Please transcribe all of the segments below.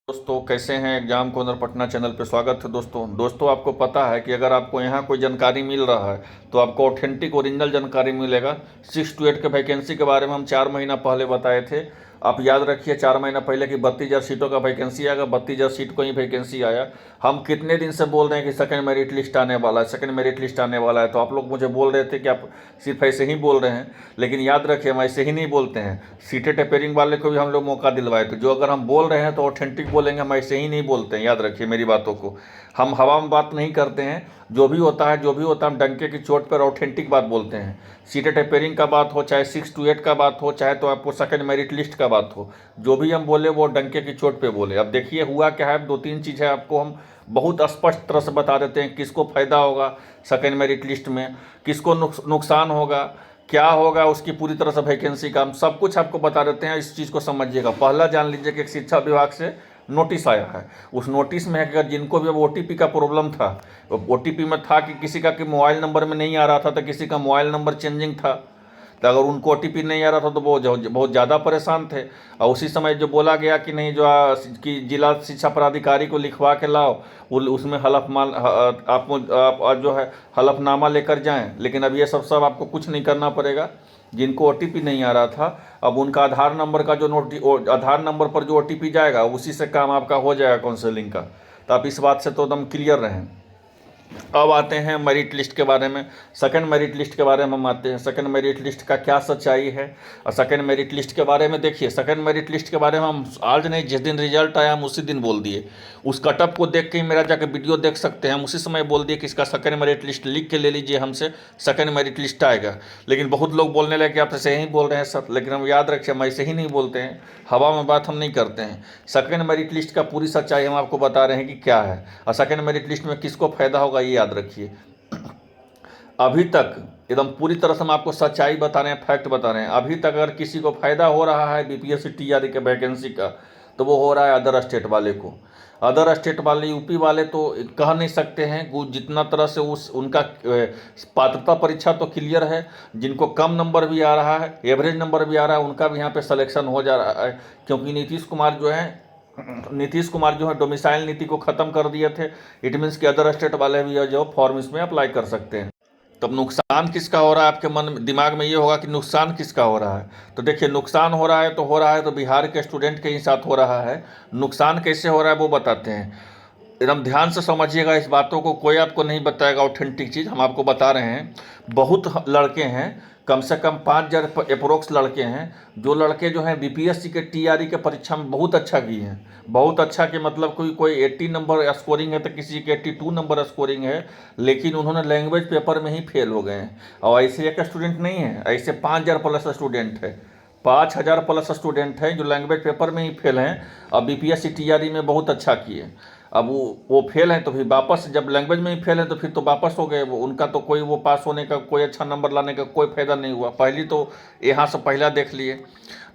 दोस्तों कैसे हैं। एग्जाम कॉर्नर पटना चैनल पे स्वागत है। दोस्तों आपको पता है कि अगर आपको यहाँ कोई जानकारी मिल रहा है तो आपको ऑथेंटिक ओरिजिनल जानकारी मिलेगा। 6 to 8 के वैकेंसी के बारे में हम 4 महीना पहले बताए थे। आप याद रखिए 4 महीना पहले कि 32,000 सीटों का वैकेंसी आएगा। 32,000 सीट को ही वैकेंसी आया। हम कितने दिन से बोल रहे हैं कि सेकंड मेरिट लिस्ट आने वाला है, सेकंड मेरिट लिस्ट आने वाला है। तो आप लोग मुझे बोल रहे थे कि आप सिर्फ ऐसे ही बोल रहे हैं, लेकिन याद रखिए हम ऐसे ही नहीं बोलते हैं। सीटें टेपरिंग वाले को भी हम लोग मौका दिलवाए। तो जो अगर हम बोल रहे हैं तो ऑथेंटिक बोलेंगे, हम ऐसे ही नहीं बोलते हैं। याद रखिए मेरी बातों को। हम हवा में बात नहीं करते हैं। जो भी होता है हम डंके की चोट पर ऑथेंटिक बात बोलते हैं। सीटें टेपरिंग का बात हो, चाहे 6 to 8 का बात हो, चाहे तो आपको सेकंड मेरिट लिस्ट का बात हो, जो भी हम बोले वो डंके की चोट पे बोले। अब देखिए हुआ क्या है, 2-3 चीज़ें आपको हम बहुत स्पष्ट तरह से बता देते हैं। किसको फ़ायदा होगा सेकंड मेरिट लिस्ट में, किसको नुकसान होगा, क्या होगा उसकी पूरी तरह से वैकेंसी का हम सब कुछ आपको बता देते हैं। इस चीज़ को समझिएगा। पहला जान लीजिए कि एक शिक्षा विभाग से नोटिस आया है। उस नोटिस में है कि अगर जिनको भी अब ओटीपी का प्रॉब्लम था, ओटीपी में था कि किसी का कि मोबाइल नंबर में नहीं आ रहा था, तो किसी का मोबाइल नंबर चेंजिंग था, तो अगर उनको ओटीपी नहीं आ रहा था तो वो बहुत ज़्यादा परेशान थे। और उसी समय जो बोला गया कि नहीं, जो कि जिला शिक्षा पदाधिकारी को लिखवा के लाओ, उसमें आप जो है हलफनामा लेकर जाएं। लेकिन अब ये सब आपको कुछ नहीं करना पड़ेगा। जिनको ओटीपी नहीं आ रहा था, अब उनका आधार नंबर का आधार नंबर पर जो ओटीपी जाएगा उसी से काम आपका हो जाएगा काउंसलिंग का। तो आप इस बात से तो एकदम क्लियर रहें। अब आते हैं मेरिट लिस्ट के बारे में। सेकंड मेरिट लिस्ट के बारे में हम आते हैं। सेकंड मेरिट लिस्ट का क्या सच्चाई है। और सेकंड मेरिट लिस्ट के बारे में देखिए, सेकंड मेरिट लिस्ट के बारे में हम आज नहीं, जिस दिन रिजल्ट आया हम उसी दिन बोल दिए। उस कटअप को देख के ही मेरा जाकर वीडियो देख सकते हैं। हम उसी समय बोल दिए कि इसका सेकंड मेरिट लिस्ट लिख के ले लीजिए हमसे, सेकंड मेरिट लिस्ट आएगा। लेकिन बहुत लोग बोलने लगे आप ऐसे ही बोल रहे हैं सर। लेकिन हम याद रखिए हम ऐसे ही नहीं बोलते हैं, हवा में बात हम नहीं करते हैं। सेकंड मेरिट लिस्ट का पूरी सच्चाई हम आपको बता रहे हैं कि क्या है, और सेकंड मेरिट लिस्ट में किसको फायदा होगा ये याद रखिए। अभी तक एकदम पूरी तरह से हम आपको सच्चाई बता रहे हैं, फैक्ट बता रहे हैं। अभी तक अगर किसी को फायदा हो रहा है बीपीएससी टीआरई के वैकेंसी का, तो वो हो रहा है अदर स्टेट वाले को। अदर स्टेट वाले, यूपी वाले तो कह नहीं सकते हैं। वो जितना तरह से उनका पात्रता परीक्षा तो क्लियर है। जिनको कम नंबर भी आ रहा है, एवरेज नंबर भी आ रहा है, उनका भी यहाँ पे सिलेक्शन हो जा रहा है। क्योंकि नीतीश कुमार जो है डोमिसाइल नीति को ख़त्म कर दिए थे। इट मीन्स कि अदर स्टेट वाले भी जो फॉर्म इसमें अप्लाई कर सकते हैं। तब नुकसान किसका हो रहा है, आपके दिमाग में ये होगा कि नुकसान किसका हो रहा है। तो देखिए नुकसान हो रहा है तो बिहार के स्टूडेंट के ही साथ हो रहा है। नुकसान कैसे हो रहा है वो बताते हैं। एकदम ध्यान से समझिएगा इस बातों को, कोई आपको नहीं बताएगा ऑथेंटिक चीज़, हम आपको बता रहे हैं। बहुत लड़के हैं, कम से कम 5,000 अप्रोक्स लड़के हैं, जो लड़के जो हैं बीपीएससी के टीआरई के परीक्षा में बहुत अच्छा किए हैं। बहुत अच्छा के मतलब कोई 80 नंबर स्कोरिंग है तो किसी के 82 नंबर स्कोरिंग है, लेकिन उन्होंने लैंग्वेज पेपर में ही फेल हो गए हैं। और ऐसे एक स्टूडेंट नहीं है, ऐसे 5,000 प्लस स्टूडेंट है। 5,000 प्लस स्टूडेंट हैं जो लैंग्वेज पेपर में ही फेल हैं और बीपीएससी टीआरई में बहुत अच्छा किए। अब वो फेल हैं तो फिर वापस, जब लैंग्वेज में ही फेल हैं तो फिर तो वापस हो गए वो। उनका तो कोई वो पास होने का, कोई अच्छा नंबर लाने का कोई फ़ायदा नहीं हुआ। पहली तो यहाँ से पहला देख लिए।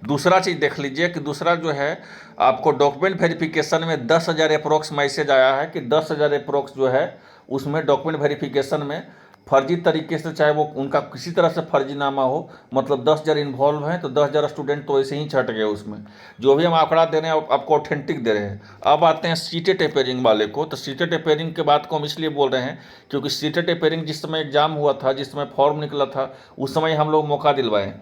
दूसरा चीज़ देख लीजिए कि दूसरा जो है आपको डॉक्यूमेंट वेरिफिकेशन में 10,000 अप्रोक्स मैसेज आया है कि 10,000 अप्रोक्स जो है उसमें डॉक्यूमेंट वेरिफिकेशन में फर्जी तरीके से, चाहे वो उनका किसी तरह से फर्जीनामा हो, मतलब 10,000 इन्वॉल्व हैं तो 10,000 स्टूडेंट तो ऐसे ही छट गए उसमें। जो भी हम आंकड़ा दे रहे हैं आपको ऑथेंटिक दे रहे हैं। अब आते हैं सीटें टेपरिंग वाले को। तो सीटें टेपरिंग के बात को हम इसलिए बोल रहे हैं क्योंकि सीटें टेपरिंग जिस समय एग्जाम हुआ था, जिस समय फॉर्म निकला था, उस समय हम लोग मौका दिलवाएं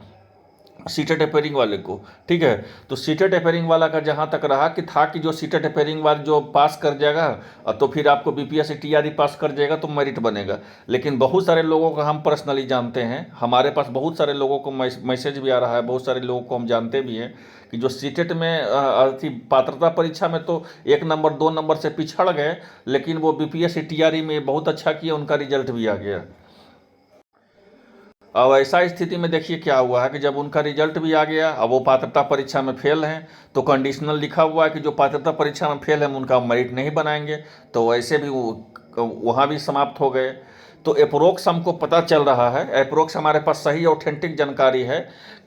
सीटें टेपरिंग वाले को। ठीक है, तो सीटें टेपरिंग वाला का जहाँ तक रहा कि था कि जो सीटें टेपरिंग वाला जो पास कर जाएगा तो फिर आपको बीपीएससी टीआरई पास कर जाएगा तो मेरिट बनेगा। लेकिन बहुत सारे लोगों को हम पर्सनली जानते हैं, हमारे पास बहुत सारे लोगों को मैसेज भी आ रहा है, बहुत सारे लोगों को हम जानते भी हैं कि जो सीटेट में थी पात्रता परीक्षा में तो 1 नंबर 2 नंबर से पिछड़ गए, लेकिन वो बीपीएससी टीआरई में बहुत अच्छा किया, उनका रिजल्ट भी आ गया। अब ऐसा स्थिति में देखिए क्या हुआ है कि जब उनका रिजल्ट भी आ गया, अब वो पात्रता परीक्षा में फेल हैं, तो कंडीशनल लिखा हुआ है कि जो पात्रता परीक्षा में फेल हैं उनका मेरिट नहीं बनाएंगे। तो वैसे भी वो वहाँ भी समाप्त हो गए। तो अप्रोक्स हमको पता चल रहा है, अप्रोक्स हमारे पास सही ऑथेंटिक जानकारी है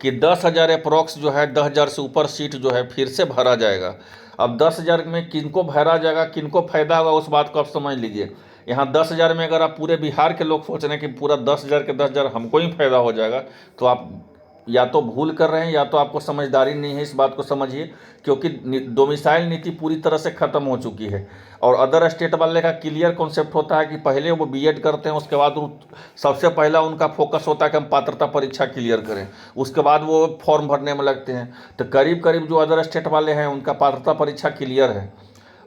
कि 10,000 अप्रोक्स जो है 10,000 से ऊपर सीट जो है फिर से भरा जाएगा। अब 10,000 में किनको भरा जाएगा, किनको फायदा होगा, उस बात को आप समझ लीजिए। यहाँ 10,000 में अगर आप पूरे बिहार के लोग सोच रहे हैं कि पूरा 10,000 के 10,000 हमको ही फायदा हो जाएगा, तो आप या तो भूल कर रहे हैं या तो आपको समझदारी नहीं है, इस बात को समझिए। क्योंकि डोमिसाइल नीति पूरी तरह से ख़त्म हो चुकी है। और अदर स्टेट वाले का क्लियर कॉन्सेप्ट होता है कि पहले वो बीएड करते हैं, उसके बाद सबसे पहला उनका फोकस होता है कि हम पात्रता परीक्षा क्लियर करें, उसके बाद वो फॉर्म भरने में लगते हैं। तो करीब करीब जो अदर स्टेट वाले हैं उनका पात्रता परीक्षा क्लियर है।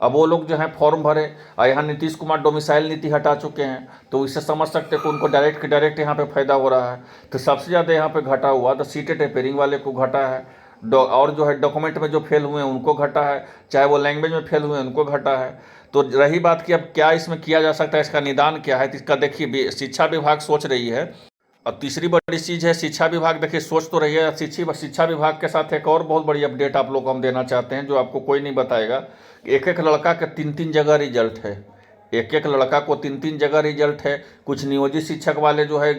अब वो लोग जो है फॉर्म भरे, और यहाँ नीतीश कुमार डोमिसाइल नीति हटा चुके हैं, तो इससे समझ सकते हैं कि उनको डायरेक्ट यहाँ पे फायदा हो रहा है। तो सबसे ज़्यादा यहाँ पे घटा हुआ तो सीटें टेपरिंग वाले को घटा है, और जो है डॉक्यूमेंट में जो फेल हुए हैं उनको घटा है, चाहे वो लैंग्वेज में फेल हुए हैं उनको घटा है। तो रही बात कि अब क्या इसमें किया जा सकता है, इसका निदान क्या है, तो इसका देखिए शिक्षा विभाग सोच रही है। और तीसरी बड़ी चीज़ है शिक्षा विभाग, देखिए सोच तो रही है। शिक्षा विभाग के साथ एक और बहुत बड़ी अपडेट आप लोग को हम देना चाहते हैं, जो आपको कोई नहीं बताएगा। एक एक लड़का के 3-3 जगह रिजल्ट है, एक एक लड़का को 3-3 जगह रिजल्ट है। कुछ नियोजित शिक्षक वाले जो है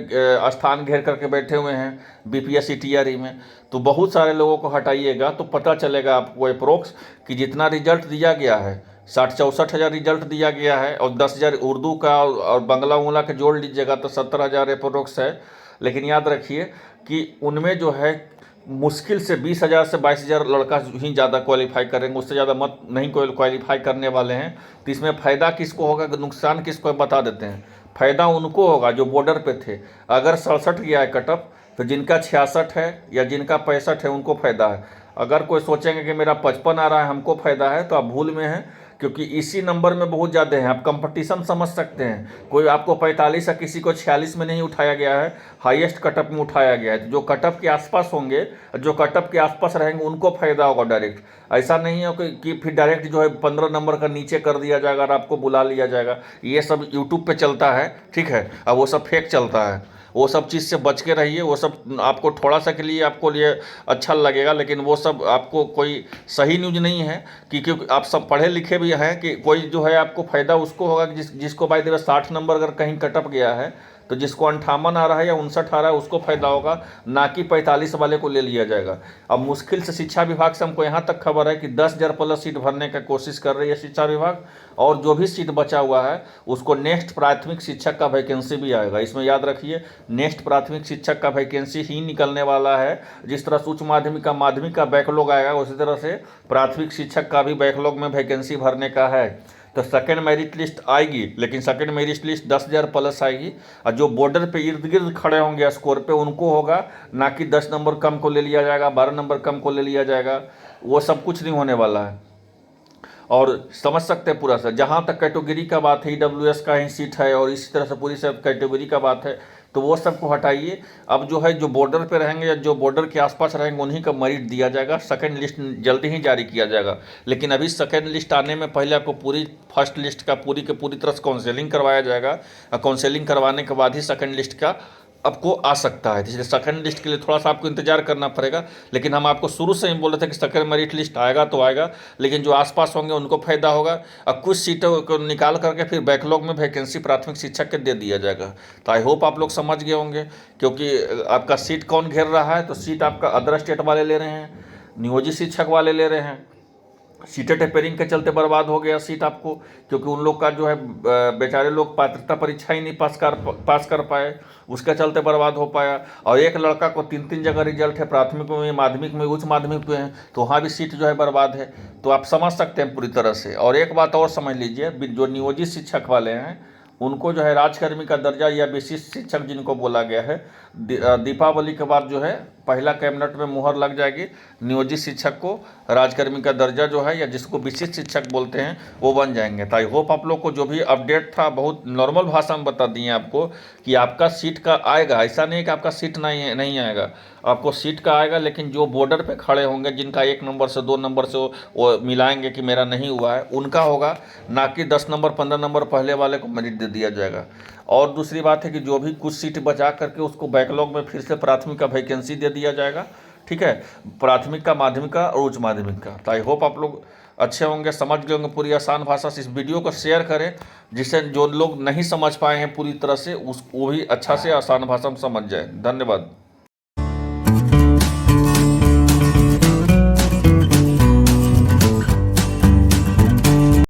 स्थान घेर करके बैठे हुए हैं बीपीएससी टीआरई में। तो बहुत सारे लोगों को हटाइएगा तो पता चलेगा आपको अप्रोक्स कि जितना रिजल्ट दिया गया है 60-64 हज़ार रिजल्ट दिया गया है, और 10,000 उर्दू का और बंगला उंगला के जोड़ लीजिएगा तो 70,000 अप्रोक्स है। लेकिन याद रखिए कि उनमें जो है मुश्किल से 20,000 से 22,000 लड़का ही ज़्यादा क्वालिफाई करेंगे, उससे ज़्यादा मत नहीं क्वालिफाई करने वाले हैं। तो इसमें फ़ायदा किसको होगा, नुकसान किसको है, बता देते हैं। फ़ायदा उनको होगा जो बॉर्डर पे थे। अगर 67 गया है कटअप, तो जिनका 66 है या जिनका 65 है उनको फ़ायदा है। अगर कोई सोचेंगे कि मेरा 55 आ रहा है हमको फ़ायदा है, तो आप भूल में हैं। क्योंकि इसी नंबर में बहुत ज़्यादा हैं, आप कंपटीशन समझ सकते हैं। कोई आपको 45 या किसी को 46 में नहीं उठाया गया है, हाईएस्ट कटअप में उठाया गया है। तो जो कटअप के आसपास होंगे, जो कटअप के आसपास रहेंगे उनको फ़ायदा होगा डायरेक्ट। ऐसा नहीं है कि फिर डायरेक्ट जो है 15 नंबर का नीचे कर दिया जाएगा और आपको बुला लिया जाएगा। ये सब यूट्यूब पे चलता है, ठीक है, अब वो सब फेक चलता है। वो सब चीज़ से बच के रहिए। वो सब आपको थोड़ा सा के लिए आपको लिए अच्छा लगेगा, लेकिन वो सब आपको कोई सही न्यूज़ नहीं है। क्योंकि आप सब पढ़े लिखे भी हैं कि कोई जो है आपको फ़ायदा उसको होगा कि जिसको बाय द वे 60 नंबर अगर कहीं कटअप गया है, तो जिसको 58 आ रहा है या 59 आ रहा है उसको फ़ायदा होगा, ना कि 45 वाले को ले लिया जाएगा। अब मुश्किल से शिक्षा विभाग से हमको यहाँ तक खबर है कि 10,000 प्लस सीट भरने का कोशिश कर रही है शिक्षा विभाग। और जो भी सीट बचा हुआ है उसको नेक्स्ट प्राथमिक शिक्षक का वैकेंसी भी आएगा। इसमें याद रखिए नेक्स्ट प्राथमिक शिक्षक का वैकेंसी ही निकलने वाला है। जिस तरह से उच्च माध्यमिक का बैकलॉग आएगा, उसी तरह से प्राथमिक शिक्षक का भी बैकलॉग में वैकेंसी भरने का है। तो सेकेंड मेरिट लिस्ट आएगी, लेकिन सेकेंड मेरिट लिस्ट 10,000 प्लस आएगी। और जो बॉर्डर पे इर्द गिर्द खड़े होंगे स्कोर पे उनको होगा, ना कि 10 नंबर कम को ले लिया जाएगा, 12 नंबर कम को ले लिया जाएगा। वो सब कुछ नहीं होने वाला है। और समझ सकते हैं पूरा सर, जहाँ तक कैटेगरी का बात है ईडब्ल्यूएस का ही सीट है, और इसी तरह से पूरी सब कैटेगरी का बात है, तो वो सबको हटाइए। अब जो है जो बॉर्डर पे रहेंगे या जो बॉर्डर के आसपास रहेंगे उन्हीं का मेरिट दिया जाएगा। सेकंड लिस्ट जल्दी ही जारी किया जाएगा। लेकिन अभी सेकंड लिस्ट आने में पहले आपको पूरी फर्स्ट लिस्ट का पूरी के पूरी तरह से काउंसलिंग करवाया जाएगा, और काउंसलिंग करवाने के बाद ही सेकंड लिस्ट का आपको आ सकता है। इसलिए सेकंड लिस्ट के लिए थोड़ा सा आपको इंतजार करना पड़ेगा। लेकिन हम आपको शुरू से ही बोल रहे थे कि सेकंड मेरिट लिस्ट आएगा तो आएगा, लेकिन जो आसपास होंगे उनको फायदा होगा। और कुछ सीटों को निकाल करके फिर बैकलॉग में वैकेंसी प्राथमिक शिक्षक के दे दिया जाएगा। तो आई होप आप लोग समझ गए होंगे। क्योंकि आपका सीट कौन घेर रहा है, तो सीट आपका अदर स्टेट वाले ले रहे हैं, नियोजित शिक्षक वाले ले रहे हैं। सीटें टेपरिंग के चलते बर्बाद हो गया सीट आपको, क्योंकि उन लोग का जो है बेचारे लोग पात्रता परीक्षा ही नहीं पास कर पाए, उसके चलते बर्बाद हो पाया। और एक लड़का को 3-3 जगह रिजल्ट है, प्राथमिक में, माध्यमिक में, उच्च माध्यमिक में, तो वहाँ भी सीट जो है बर्बाद है। तो आप समझ सकते हैं पूरी तरह से। और एक बात और समझ लीजिए, जो नियोजित शिक्षक वाले हैं उनको जो है राजकर्मी का दर्जा या विशिष्ट शिक्षक जिनको बोला गया है, दीपावली के बाद जो है पहला कैबिनेट में मुहर लग जाएगी। नियोजित शिक्षक को राजकर्मी का दर्जा जो है या जिसको विशिष्ट शिक्षक बोलते हैं वो बन जाएंगे। तो आई होप आप लोग को जो भी अपडेट था बहुत नॉर्मल भाषा में बता दिए आपको कि आपका सीट का आएगा। ऐसा नहीं है कि आपका सीट नहीं आएगा, आपको सीट का आएगा। लेकिन जो बॉर्डर पे खड़े होंगे, जिनका 1 नंबर से 2 नंबर से वो मिलाएंगे कि मेरा नहीं हुआ है, उनका होगा, ना कि 10 नंबर 15 नंबर पहले वाले को मेरिट दे दिया जाएगा। और दूसरी बात है कि जो भी कुछ सीट बचा करके उसको बैकलॉग में फिर से प्राथमिक का वैकेंसी दे दिया जाएगा। ठीक है, प्राथमिक का, माध्यमिक का और उच्च माध्यमिक का। तो आई होप आप लोग अच्छे होंगे, समझ गए होंगे पूरी आसान भाषा से। इस वीडियो को शेयर करें, जिससे जो लोग नहीं समझ पाए हैं पूरी तरह से वो भी अच्छा से आसान भाषा में समझ जाए। धन्यवाद।